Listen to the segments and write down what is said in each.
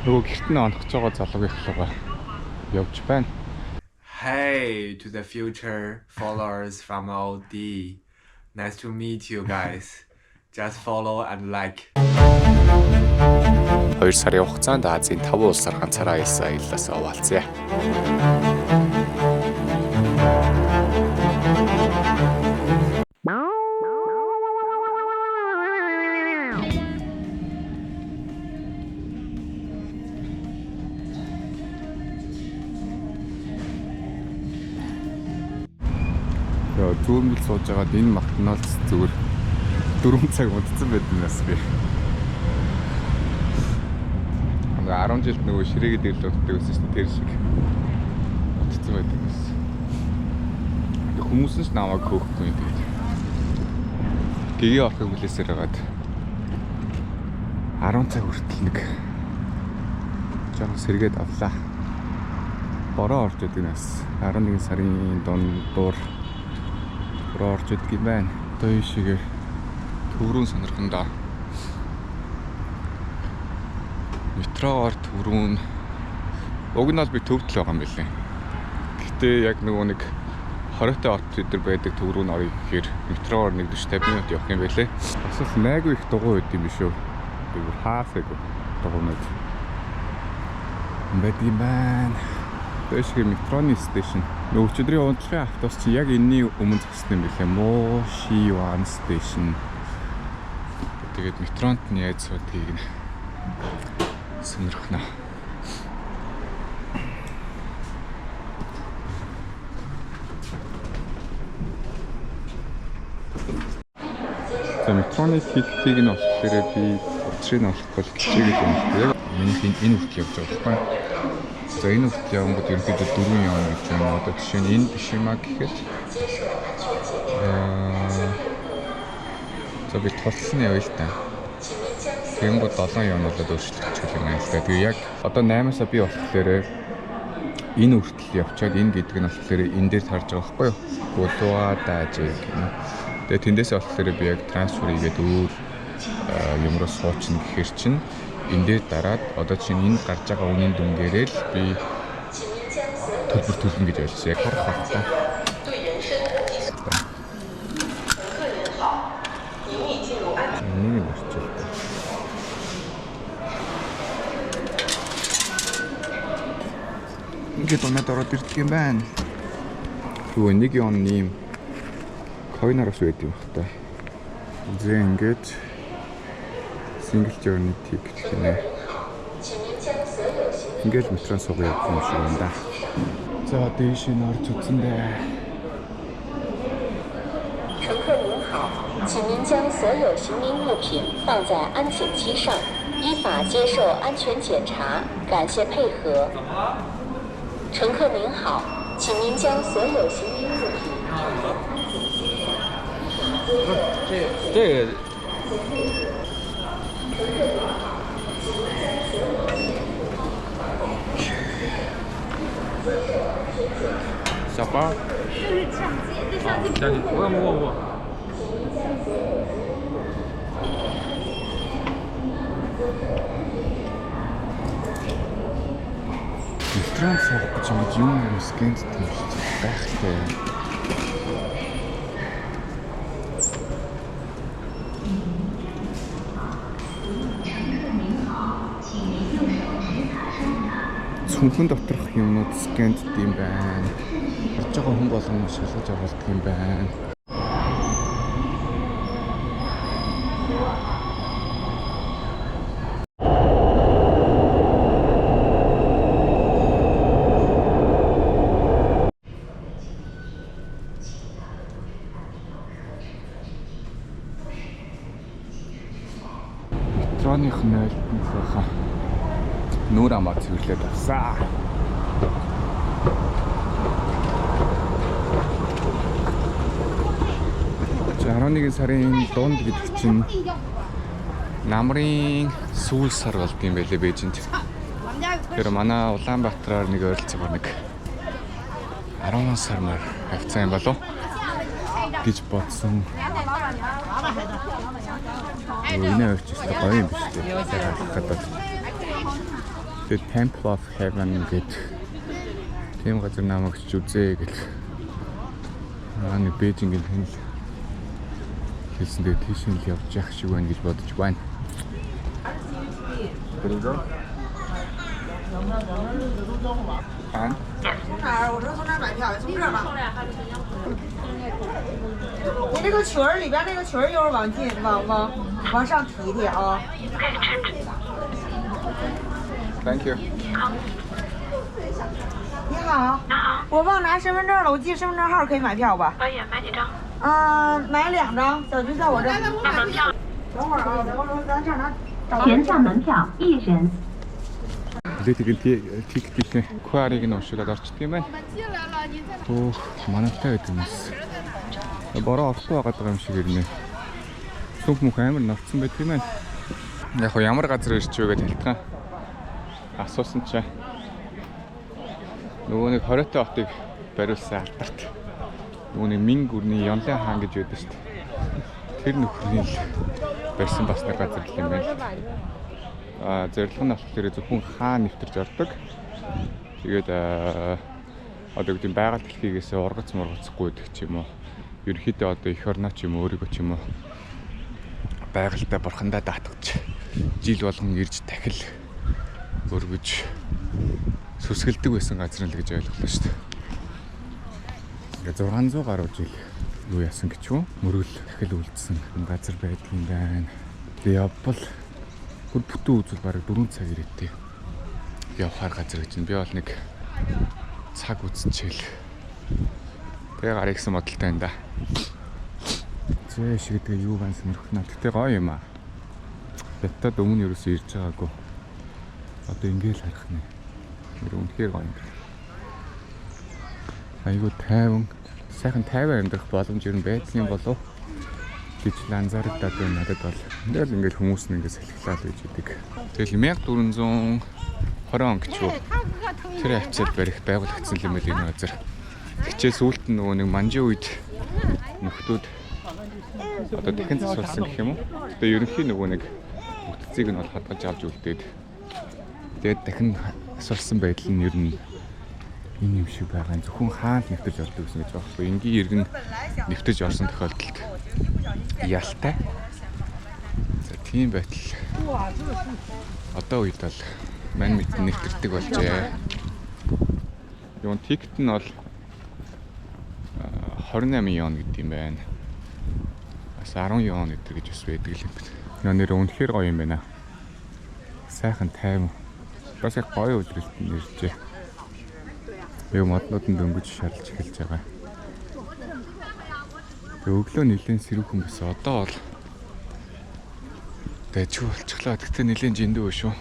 Нөгөө гэрт нь онохж байгаа залуугийнхлуугаа явж байна. Hey to the future followers from OD. Nice to meet you guys. Just follow and like. 2 сарын хугацаанд Азийн 5 улсаар ганцаараа аялсан аяллаас оваалцъя. Зүүмэл сууж байгаад энэ Макдоналдс зүгээр 4 цаг унтсан байднаас би. 10 жилд нөгөө ширээгээд ирэл унтдаг гэсэн чинь тэр шиг унтсан байдаг гэсэн. Хүмүүс нь намайг хөөхгүй юм тэгээд. Гэгээ орохыг хүлээсээр байгаад 10 цаг хүртэл нэг жоохон сэргээд авлаа. Бороо орж идэг нас 11 сарын дундуур бороо орж идэг юм байна. Одоо энэ шиг Төврүүн сонирхондоо метроор Төврүүн уг нь бол би төвд л байгаа юм билээ. Гэхдээ яг нөгөө нэг хоройтой хот өдр байдаг Төврүүн орё гэхээр метроор 1:50 минут явах юм байлээ. Бас л найгүй их дугуй байд юм биш үү? Би бүр хаафэг дугуйнууд байд юм байна. Тэр шиг метроны стейшн. Нөгөө өчигдрийн унтлагын автобус чи яг энэний өмнө зогссон юм билээ. Мошиуан стейшн. Тэгээд метронд нь яаж суудгийг нь сонирхно. За метроны тикетийг нь олохлээрээ би учрыг олохгүй хичээгээд байна. Яг энэ хүртэл явж байгаа байхгүй. За энэ хүртэл явангууд ерөнхийдөө 4 явна гэж байна. Одоо жишээ нь энэ биш юм а гэхэд за би тулсан явъя л та. Тэнгууд 7 явнуудад өөрчлөгдөж байгаа юм байна л да. Тэгээ яг одоо 8-аас би болохоор энэ хүртэл явчаад энэ гэдэг нь болохоор энэ дээр харж байгаа байхгүй юу? Гулуа дааж гэнэ. Тэгээ тэндээсээ болохоор би яг трансфер хийгээд өөр юм руу суучна гэхэр чинь энэ дээр дараад одоо чинь энэ гарч байгаа үнийн дүнгээрээ л би төлбөр төлнө гэж ойлгосон. Яг харах хэрэгтэй. Ингээд унаад ороод ирдэг юм байна. Юу нэг юм нэм койноос үйд юм хта. Зэ ингээд single journey ticket гэнэ. Ингээд метрон суугаа явах юм шиг байна да. За дээш нь орж үзсэн дээ. 乘客您好，请您将所有行李物品放在安检机上，依法接受安全检查，感谢配合。乘客您好，请您将所有行李物品放在安检机上，这个小包是相机，不。Метрон суух гэж юм скэнт төлж байхтай. Цүнхэн доторх юмнууд скэнт юм байна. Орж байгаа хүн болгоно шалгаж авалдаг юм байна. Метроных нойлтнохоо нүүр амаа цэвэрлээд авсаа. За 11 сарын дунд гэдэг чинь намрын сүүл сар болд юм байлээ Бээжинд. Тэр манай Улаанбаатараар нэг ойролцоогоор нэг 10 сар мөр хавцаа юм болов гэж бодсон. Ini harus justru kau yang bisa. The Temple of Heaven гэдэг тийм газар намайг ч үзээ гэх. Нэг Бээжингийн тэнэл хэлсэндээ тийш нь л явж явах шиг байна гэж бодож байна. 그리고 我说从这儿买票，从这儿吧。你这个裙儿里边那个裙儿一会儿往上提提啊。Thank you. 你好，我忘拿身份证了，我记身份证号可以买票吧？可以买几张？买2张，小菊在我这儿。等会儿啊，咱这儿拿。前向门票1人。 Тэгээд тикетийн QR-ыг нь уншуулад орчдөг юм байна. Өөх, манайтай гэдэг юм байна. Бороо орсон байгаа юм шиг ирнэ. Сүнх мөх амар навцсан байдаг юм байна. Яг хоо ямар газар ирч вэ гэж хэлтгэн. Асуусан чи нөгөө нэг хориотой хотыг бариулсан алдарт. Нөгөө нэг Минг гүрний Ёнлын хаан гэж байдаг шүү дээ. Тэр нөхрийн барьсан бас нэг газар юм байна. Зорилго нь болохоор зөвхөн хаан нэвтэрч ордог. Тэгээд одоо гэдэг байгаль дэлхийгээс ургац мургацхгүй гэдэг ч юм уу. Ерөнхийдөө одоо эх орноо ч юм уу өөрийгөө ч юм уу байгальтай бурхандаа даатгаж жил болгон ирж дахил өргөж сүсгэлдэг байсан газар л гэж ойлголоо шүү дээ. Ингээ 600 гаруй жил юу яасан гэж юу? Мөргөл дахил үлдсэн газар байдаг юм байна. Тэгээд явбал бүр бүтэн үзэл бараг 4 цаг ирээдээ явахаар газар гэж. Би бол нэг цаг үзчихэл. Тэгээ гарыг гисэн бодолтой энэ да. Зээ шиг гэдэг юу ган сонирхно. Гэтэ гоё юм аа. Ятад өмнө ерөөсөө ирж байгаагүй. Одоо ингээл харах нэ. Тэр үнэхээр гоё юм. Айгуу тайван, сайхан тайван амьдрах боломж ер нь байдаг юм болов гэж анзаардаг надад бол. Ингээл хүмүүс нь ингээд салхилаад байж идэг. Тэгэл 1420 он гэж юу. Тэр хавцад барих байгуулагдсан юм байл энэ газар. Тэгчээс сүүлд нь нөгөө нэг манжи үед нөхдүүд одоо дахин засварсан гэх юм уу. Тэгээ ерөнхийн нөгөө нэг бүтцийг нь бол хадгалж авч үлдээд тэгээд дахин асуулсан байдал нь ер нь энэ юм шиг байгаа. Зөвхөн хаан нэвтэж ордог гэсэн гэж байхгүй. Энгийн иргэн нэвтэж орсон тохиолдолд ялтай. За тийм байтал. Одоо үед бол мань мэд нэвтэрдэг болжээ. Юун тикет нь бол 28 ион гэдэг юм байна. Бас 10 ион гэдэг гэж бас байдаг юм байна. Нэр үнэхээр гоё юм байна. Сайхан тайван. Бас яг гоё үйлрэлтэнд иржээ. Юу моднууд нь дөнгөж шалж эхэлж байгаа. Тэгээ өглөө нэлээд сэрүүхэн байсан. Одоо бол дэжгүй болчихлоо. Тэгтээ нэлээд жиндүү шүү.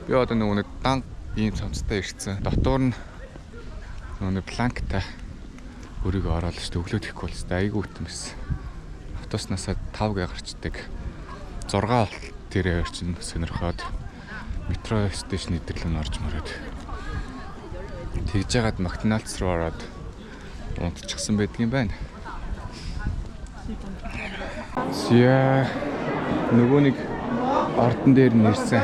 Би одоо нэг дан ийм цамцтай ирсэн. Дотор нь нэг планктай өрийг ороод шүү. Өглөө тэхгүй болсон. Айгүй үтэн байсан. Автобуснасаа 5 гарчдаг. 6 тэрэ орчин сонирхоод метро стейшн идэрлэн орж мөрөөд. Тэгж яагаад Макдоналдс руу ороод унтчихсан байдаг юм байна. Сия нөгөө нэг ордон дээр нэрсэн.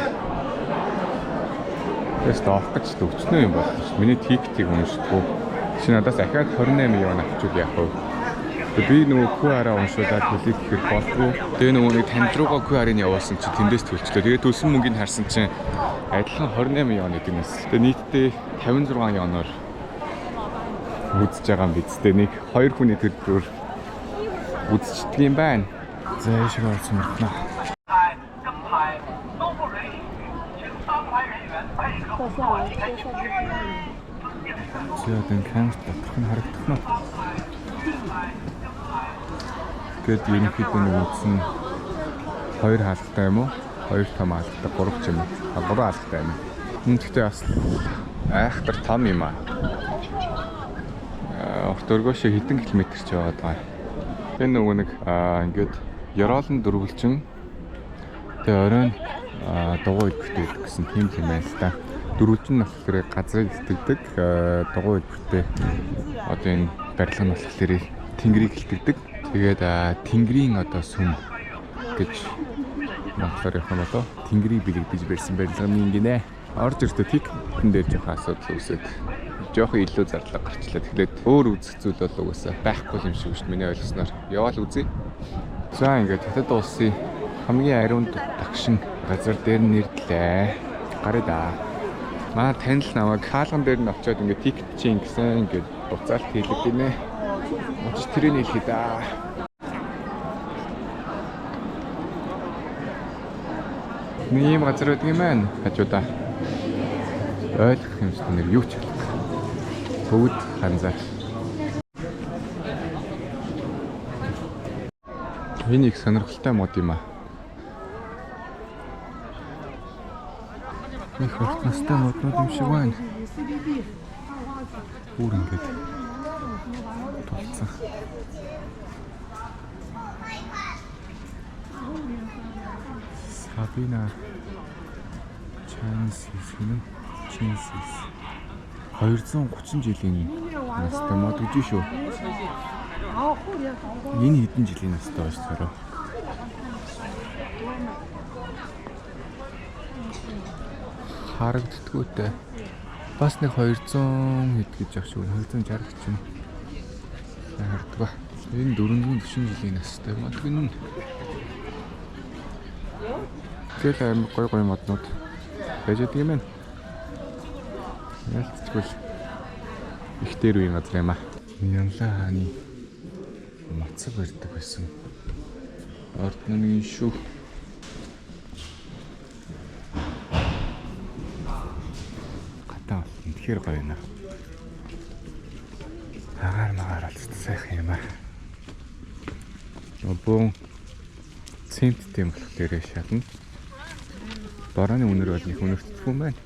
Тэст авах гэж төвчнөө юм байна шүү. Миний тикетийг уншдаггүй. Чи надаас ахаад 28 ион авчуул яах вэ? Би нөгөө QR-аа уншуулаад төлөв гэхээр болдгоо. Тэгээ нөгөө нэг танд руугаа QR-ыг явуулсан чи тэндээс төлчлөө. Тэгээ төлсөн мөнгөний харсан чинь адилхан 28 ион гэдэг юм. Тэгээ нийтдээ 56 ионоор үзэж байгаа юм бидтэй. Нэг 2 хүний төлбөрөөр үзчихдэг юм байна. Зэшиг орсон мөртнө. Зэдэн камер доторх нь харагдах нь. Гэт ерөнхийдөө нэг үтсэн 2 хаалгатай юм уу? 2 том хаалгатай, 3 ч юм уу? 3 хаалгатай юм. Гэхдээ бас айхтар том юм аа. Дөргөөш хэдэн километр ч яваад байгаа. Энэ нөгөө нэг ингээд Яроолн дөрвөлжин тэгээ оройн дугуй илбэртэй гэсэн тийм юм байна л та. Дөрвөлжин нь болохоор газрыг илтгэдэг, дугуй илбэртэй одоо энэ барилга нь болохоор тэнгэрийг илтгэдэг. Тэгээд тэнгэрийн одоо сүм гэж Монголоор явах юм болоо тэнгэрийг бэлэгдэж барьсан барилгын гинэ. Орж ирэхдээ тикэн дээр жоохон асуудал үүсээд жоохон илүү зарлага гарчлаа. Тэгэхээр өөр үзэх зүйл бол угаасаа байхгүй юм шиг шүү дээ. Миний ойлгосноор яваал үзье. За ингээд Хятад улсын хамгийн ариун дагшин газар дээр нэрлээ. Гараа да. Манай танил намайг хаалган дээр нь очиод ингээд тикет чинь гэсэн ингээд буцаалт хийлэг гинэ. Очиж тэрийг хэлхий да. Ийм газар байдаг юм байна. Хажуудаа ойлгох юмстай нэр юу ч хэлэх. Бүгд ханзаа. Энэ их сонирхолтой мод юм аа. Их хурднастай моднууд юм шиг байна. Бүр ингээд тулцсан. Сабина Чансис гэнэ. Чансис 230 жилийн настай мод гэж шүү. Энэ хэдэн жилийн настай байж таараа. Харагддгүйтэй. Бас нэг 200 хэд гэж явах шүү. 260 гэж юм. Харагдгаа. Энэ 440 жилийн настай мод гэнэ. Тэгэл амар гой моднууд байж байгаа юм байна. Ялцгүй их дээр үеийн газар юм аа. Янлаа хааны мацаг барьдаг байсан. Ордны шүү. Гатаа үнэхээр гоё юм аа. Агаар магаар алцтай сайхан юм аа. Обон центтэй юм болохоор шатна. Барааны үнэр бол их өнөртдөггүй юм байна.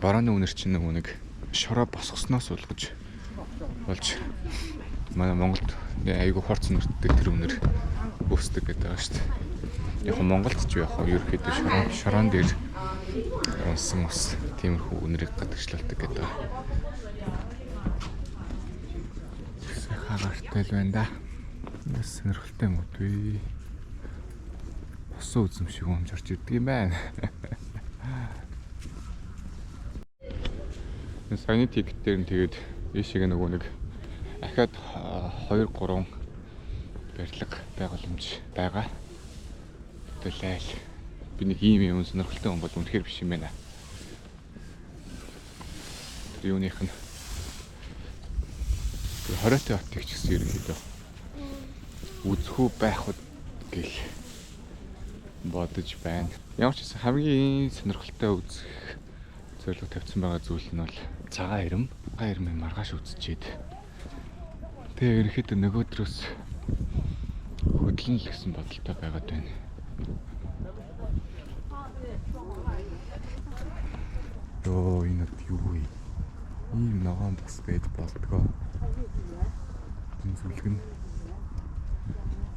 Барааны үнэр чинь нэг шороо босгосноос уулгаж болж манай Монголд айгүй хорц үнэртдэг тэр үнэр үүсдэг гэдэг байгаа шүү дээ. Яг Монголд ч яг ерөөхдөө шороон дээр унсан ус тиймэрхүү үнэрийг гадагшлуулдаг гэдэг. Хагаартай л байна да. Бас сонирхолтой юм уу вэ? Босоо үзэм шиг өмжөрч идэг юм байна. Саяны тикет дээр нь тэгээд ийшээ нөгөө нэг ахаад 2-3 барилга байгууламж байгаа. Төлөөл. Би нэг ийм юм сонирхолтой юм бол үнэхээр биш юм байна. Тэр юуных нь хоройтой хот ч гэсэн ерөнхийдөө үзхүү байхуд гэл бодож байна. Ямар ч гэсэн хамгийн сонирхолтой үзэх зорилго тавьсан байгаа зүйл нь бол цагаан ирэм. Цагаан ирмийн маргааш үзчихэд тэгээ ерөнхийдөө нөгөөдрөөс хөдлөн л гэсэн бодолтой байгаад байна. Йоо энэ юу вэ? Ийм ногоон бас байж болдгоо. Энэ зүйлг нь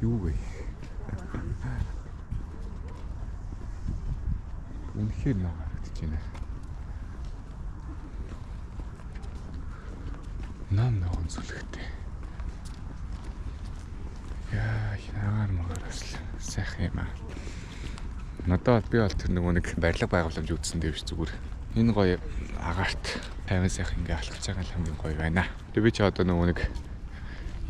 юу вэ? Үнэхээр ногоогдож байна. Нам ногоон зүлэгтэй. Яа, яагаар магаараас л сайхан юм аа. Надад би бол тэр нөгөө нэг барилга байгууламж үзсэн дэвш зүгээр. Энэ гоё агаарт тайван сайхан ингээ алхаж байгаа л хамгийн гоё байна. Тэгээ би ч одоо нөгөө нэг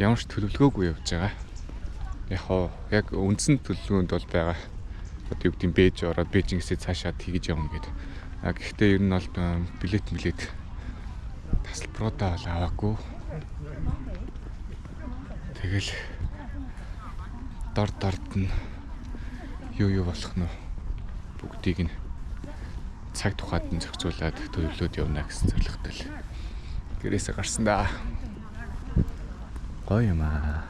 ямар ч төлөвлөгөөгүй явж байгаа. Яг үндсэн төлөвлөгөөнд бол байгаа. Одоо юу гэдэг нь Бээж ороод Бээжингээс цаашаа тэгж явна гэдэг. Гэхдээ ер нь бол билет тасалбаруудаа бол аваагүй. Тэгэл дорд нь юу болох нь бүгдийг нь цаг тухайд нь зохицуулаад төлөвлөд явна гэсэн зорилготой л гэрээсээ гарсан да. Гоё юм аа.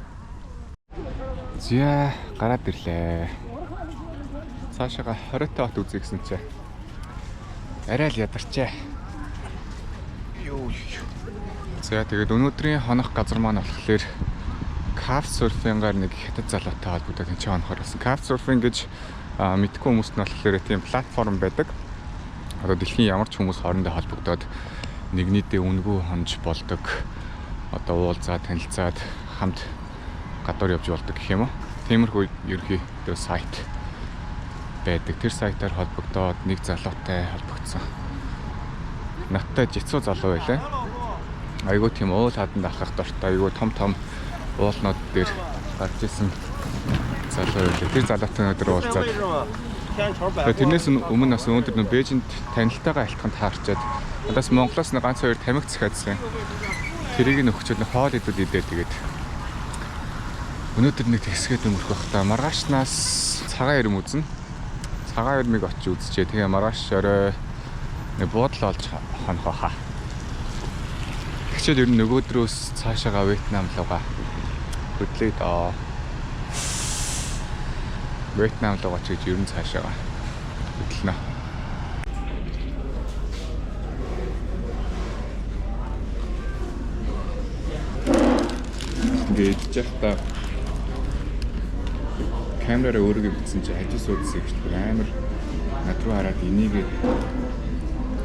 Зя гараад ирлээ. Цаашаага хоройтой хот үзье гэсэн чи арай л ядарчээ. За тэгээд өнөөдрийн хонох газар маань болохоор Couchsurfing-аар нэг хятад залуутай холбогдоод энэ хонохоор болсон. Couchsurfing гэж мэдгүй хүмүүст нь болохоор тийм платформ байдаг. Одоо дэлхийн ямар ч хүмүүс хоорондоо холбогдоод нэг нийтээ үнэгүй хонж болдог. Одоо уулзаад танилцаад хамт гадуур явж болдог гэх юм уу. Тиймэрхүү ерөнхий тэр сайт байдаг. Тэр сайтаар холбогдоод нэг залуутай холбогдсон. Надтай жицүү залуу байлаа. Айгуу тийм уул хаданд алхах дуртай, айгуу том уулнууд дээр гарч исэн залуу байлаа. Тэр залуутай өнөөдөр уулзаад тэрнээс өмнө бас өнөөдөр нөө Бээжинд танилтайгаа альтханд таарчаад надаас Монголоос нэг ганц хоёр тамхи захиадсан. Тэрийг нөхчөөд хоол идэл идээд тэгээд өнөөдөр нэг хэсгээд өнгөрөх бах та маргаашнаас цагаан ирм үзнэ. Цагаан ирмийг очиж үзчихээ. Тэгээ маргааш орой нэг буудлаа олж хонох хаа. Тэгчээд ер нь нөгөөдрөөс цаашаага Вьетнам руугаа хөдлөе доо. Вьетнам руугаа ч гэж ер нь цаашаага хөдлөнө. Ингээд яхта камераа өөргөө бичсэн чи хажуу суудсан гэж бүр амар над руу хараад энийг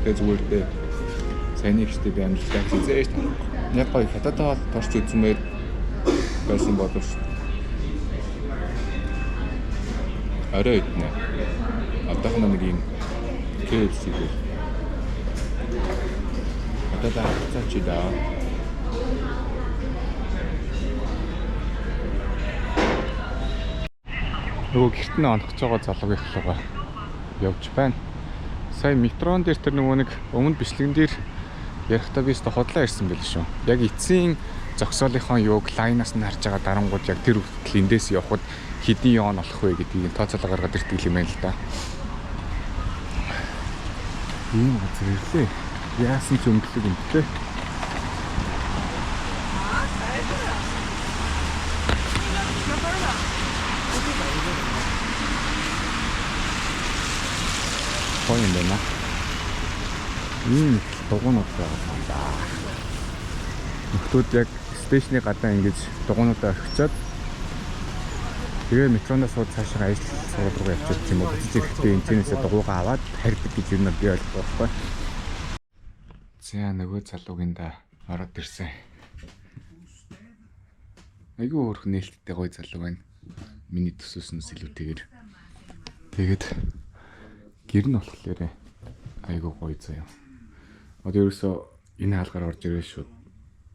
тэгээ зүгээр дээ сайн ихтэй би амжилттай хийзээж таа. Яг гоё хататаа торч үзмээр байсан боловч арай иднэ. Одоохоно нэг юм KFC дээр. Хататаа хацаач даа. Нөгөө гэрт нь онохж байгаа залуугийн хлуугаа явж байна. Сая метрон дээр тэр нөгөө нэг өмнө бичлэгэн дээр ярихдаа би өстө хотлоо ирсэн байл шүү. Яг эцсийн зогсоолынхон юуг лайнаас нь харж байгаа дарангууд яг тэр хүртэл эндээс явхад хэдийн яон болох вэ гэдгийг тооцоолоо гаргаад ирдэг юм байна л да. Ийм газар ирлээ. Яасан ч өнгөлөг юмтэй. Гоё юм байна. Дугуйнууд байгаа да. Нөхдүүд яг стейшны гадаа ингэж дугуйнуудаа орхичоод тэгээ метроноос цаашаа ажил сургууль руу явчих юм уу гэж ирэхдээ энэсээ дугуйгаа аваад харьдаг гэж юм би ойлгох байхгүй. За нөгөө залуугийн да ороод ирсэн. Айгүй өөрх нээлттэй гоё залуу байна. Миний төсөөснөөс илүүтэйгээр. Тэгээд гэр нь болохоор айгүй гоё заяа. Одоо ерөөсөө энэ хаалгаар орж ирээ шүү.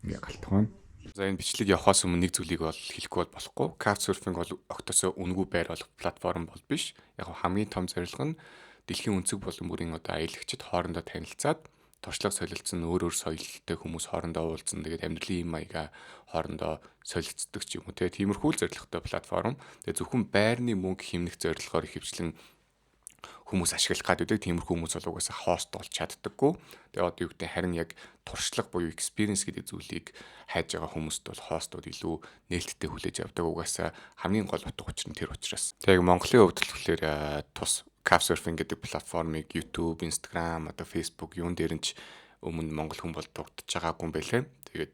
Ингээ галтгаана. За энэ бичлэг явахаас өмнө нэг зүйлийг бол хэлэхгүй болохгүй. Couchsurfing бол огтосоо үнэгүй байр болох платформ бол биш. Яг хамгийн том зорилго нь дэлхийн өнцөг болон бүрийн одоо аялагчид хоорондоо танилцаад туршлага солилцсон өөр соёлтой хүмүүс хоорондоо уулзсан. Тэгээд амьдралын юм маяга хоорондоо солилцдог ч юм уу. Тиймэрхүү зорилготой платформ. Тэгээд зөвхөн байрны мөнгө хэмнэх зорилгоор ихэвчлэн хүмүүс ашиглах гэдэг тиймэрхүү хүмүүс бол угаасаа хост болж чаддаггүй. Тэгээ одоо юу гэдэг харин яг туршлага буюу experience гэдэг зүйлийг хайж байгаа хүмүүст бол хостууд илүү нээлттэй хүлээж авдаг. Угаасаа хамгийн гол утга учир нь тэр учраас. Тэгээ Монголын хувьд болохоор тус Couchsurfing гэдэг платформыг YouTube, Instagram, одоо Facebook юун дээр нь ч өмнө монгол хүн бол дугдж байгаагүй юм байлээ. Тэгээд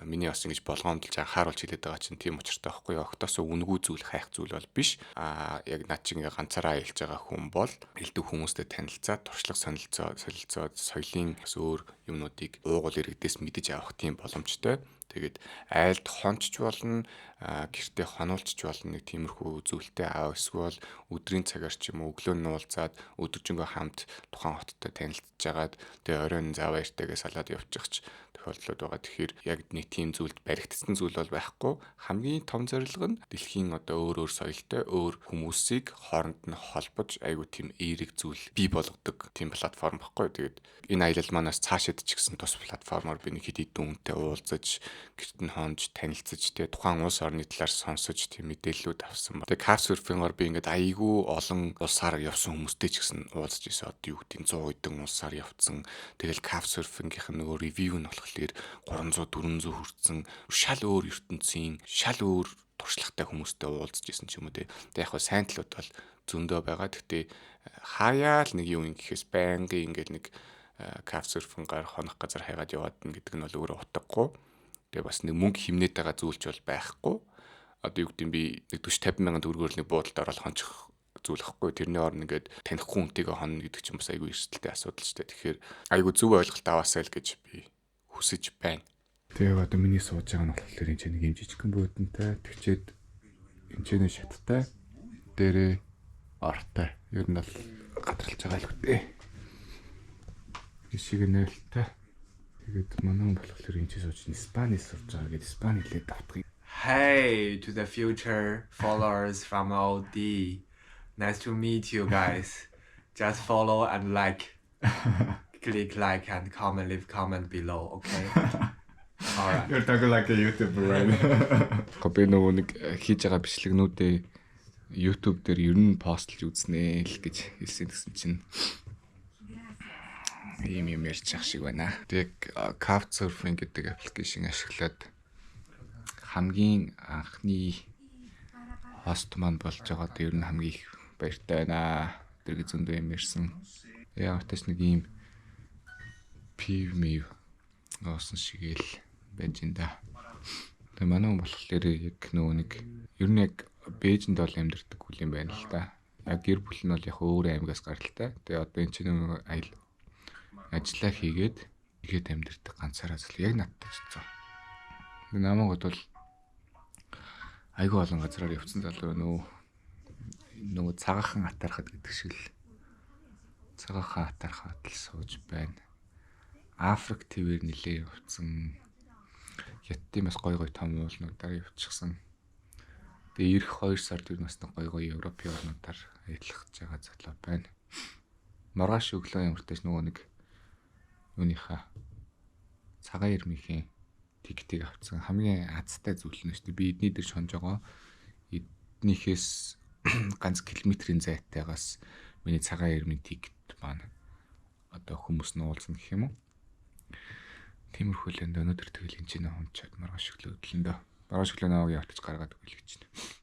миний бас ингэж болгоомдолж анхааруулж хэлээд байгаа чинь тийм учиртай байхгүй юу? Октоосоо үнэгүй зүйл хайх зүйл бол биш. Яг над чинь ганцаараа аялж байгаа хүн бол элдв хүмүүстэй танилцаад туршлага солилцоод соёлын өөр юмнуудыг уугуул иргэдээс мэдэж авах тийм боломжтой. Тэгээд айлд хончч болно, гэртээ хонуулчих болно нэг тиймэрхүү зүйлтэй аав эсвэл өдрийн цагаар ч юм уу өглөө нь уулзаад өдөржингөө хамт тухайн хоттой танилцж агаад тэгээ оройн зав баяртайгаа салаад явчих тохиолдлууд байгаа. Тэгэхээр яг нэг тийм зүйлд баригдсан зүйл бол байхгүй. Хамгийн том зорилго нь дэлхийн одоо өөр соёлтой өөр хүмүүсийг хооронд нь холбож айгуу тийм эерэг зүйл бий болгодог тийм платформ байхгүй. Тэгээд энэ аялал манаас цаашид ч гэсэн тус платформоор би нэг хэд хэдэн үнэтэй уулзаж гэрт нь хонж танилцаж тэгээ тухайн улс орны талаар сонсож тийм мэдээллүүд авсан ба. Тэгээ Couchsurfing-оор би ингээд айгүй олон улсаар явсан хүмүүстэй ч гэсэн уулзаж ирсэн. Одоо юу гэдэг 100 хэдэн улсаар явцсан. Тэгэл Couchsurfing-ийн нөгөө ревю нь болохоор 300 400 хүрсэн шал өөр ертөнцийн шал өөр туршлагатай хүмүүстэй уулзаж ирсэн ч юм уу те. Тэгээ яг хөө сайн талууд бол зөндөө байгаа. Гэхдээ хаяал нэг юм гэхээс байнгын ингээд нэг Couchsurfing-аар хонох газар хайгаад яваад гэдэг нь бол өөрөө утгагүй. Тэгээ бас нэг мөнгө хэмнээд байгаа зүйлч бол байхгүй. Одоо юу гэдэг би нэг 40 50 мянган төгрөгөөр нэг буудалд ороод хончих зүйл ахгүй. Тэрний орн ингээд танихгүй хүнтэйгээ хонно гэдэг чинь бас айгүй эрсдэлтэй асуудал ч дээ. Тэгэхээр айгүй зөв ойлголт аваасай л гэж би хүсэж байна. Тэгээ одоо миний сууж байгаа нь болохоор энэ нэг юм жижигхэн буудантай тэгчээд энэ шаттай дээрээ ортой. Ер нь бол гадралж байгаа л үгүй. Ишиг нээлттэй. Тэгээд манай болохоор энэ сууж Испани сурж байгаа гэдэг Испани хэлээр давтгыг. Hey to the future followers from OD. Nice to meet you guys. Just follow and like. Click like and comment, leave comment below, okay? Alright. You're talking like a YouTuber right? Би нөгөө нэг хийж байгаа бичлэгнүүдээ YouTube дээр ер нь постлж үзнэ л гэж хэлсэн гэсэн чинь ийм юм ярьж ах шиг байна. Тэг Couchsurfing гэдэг аппликейшн ашиглаад хамгийн анхны хост маань болж байгаад ер нь хамгийн их баяртай байна. Тэр зөндөө юм ярьсан. Яг тэс нэг ийм PV оосон шигээл байж энэ. Тэгээ манай хүн болохоор яг нөгөө нэг ер нь яг Бээжинд бол амьдардаг хүл юм байна л да. Яг гэр бүл нь бол яг өөр аймгаас гаралтай. Тэгээ одоо энэ чинь нөгөө ажиллаа хийгээд амьдардаг ганцаараа зөв яг надтай ч зөө. Намайг бол айгүй олон газараар явцсан залуу нөгөө цагаахан атархад гэдэг шиг л цагаахан атархад л сууж байна. Африк твээр нилээ явцсан. Хятадын бас гой том уулнуудаар явчихсан. Тэгээ ирэх 2 сард ер нь бас гой Европын орнуудаар аялах гэж байгаа залуу байна. Маргааш өглөө ямартайч нөгөө нэг юуныхаа цагаан эрмийн тигтийг авцсан. Хамгийн азтай зүйл нь шүү дээ. Би эдний дээр шонж байгаа. Эднийхээс ганц километрийн зайтайгаас миний цагаан эрмийн тигт маань одоо хүмүүс нь уулзна гэх юм уу? Тиймэрхүү л өнөөдөр тэгэл энэ чинь хончоод маргааш өглөө өглөндөө. Маргааш өглөө наваг явуулж гаргаад өгөх гэж байна.